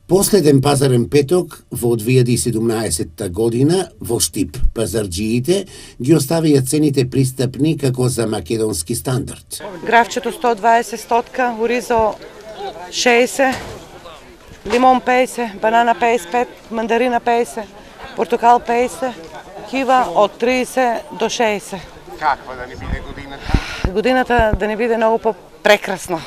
Последен пазарен петок во 2017 година во Штип пазарџиите ги оставија цените пристапни како за македонски стандард. Гравчето 120 стотка, оризо 60, лимон 50, банана 55, мандарина 50, портокал 50, кива од 30 до 60. Каква да не биде годината? Годината да не биде многу прекрасна.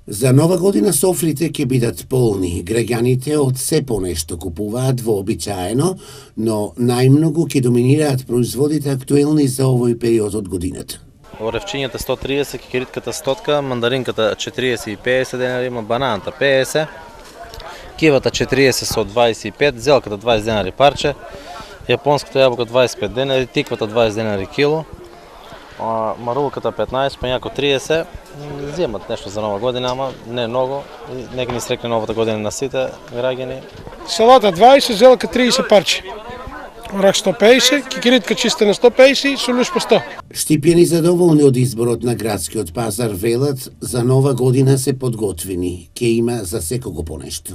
За нова година софрите ќе бидат полни. Граѓаните од се понешто купуваат вообичаено, но најмногу ќе доминираат производите актуелни за овој период од годината. Оревчињата 130, кикиритката 100, мандаринката 40 и 50 денари, има бананата 50, кивата 40 со 25, зелката 20 денари парче, јапонската јабука 25 денари, тиквата 20 денари кило, марулката 15, пењако 30, земат нешто за нова година, ама не многу, нека ни срекне новата година на сите граѓани. Салата 20, зелка 30 парче. Орах 150, кикиритка чиста на 150, солуш по 100. Штипјани задоволни од изборот на градскиот пазар велат за нова година се подготвени, ќе има за секого понешто.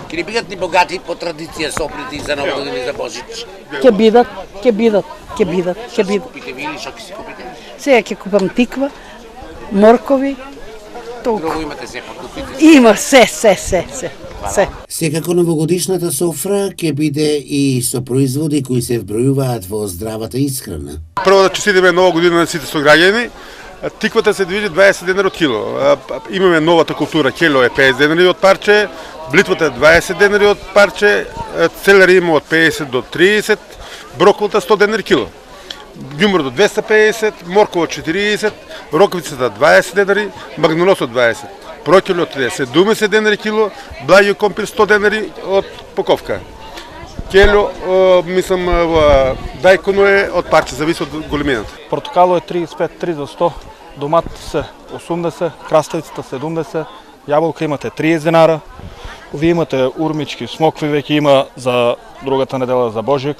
Ке не бидат ни богати по традиција соприти за нова година и за Божич? Ќе бидат. Купите ви или шо ќе си купите? Сега ќе купам тиква, моркови, толку. Друго имате се покупите? Има се. Секако новогодишната софра ќе биде и со производи кои се вбројуваат во здравата исхрана. Прво да честитиме нова година на сите сограѓани. Тиквата се движи 20 денари од кило. Имаме новата култура, кело е 50 денари од парче, блитвата е 20 денари од парче, целери има од 50 до 30, броколата 100 денари кило. Ѓумброто 250, моркова 40, роквицата 20 денари, магнолосот 20, прокелот е 70 денари кило, благиот компир 100 денари од поковка. Кело, мислам, дајконо е од парче, зависи од големината. Портокало е 35, 3 до 100, домат се 80, краставицата 70, јаболка имате 30 денара, вие имате урмички, смокви веќе има за другата недела за Божик,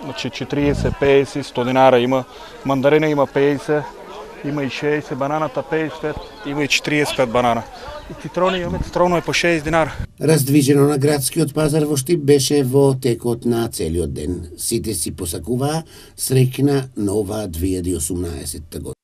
значи 40, 50, 100 динара има, мандарина има 50, има и 60, бананата 55, има и 45 банана. И цитрони имаме, цитроно е по 6 динара. Раздвижено на градскиот пазар во Штип беше во текот на целиот ден. Сите си посакуваа среќна нова 2018 година.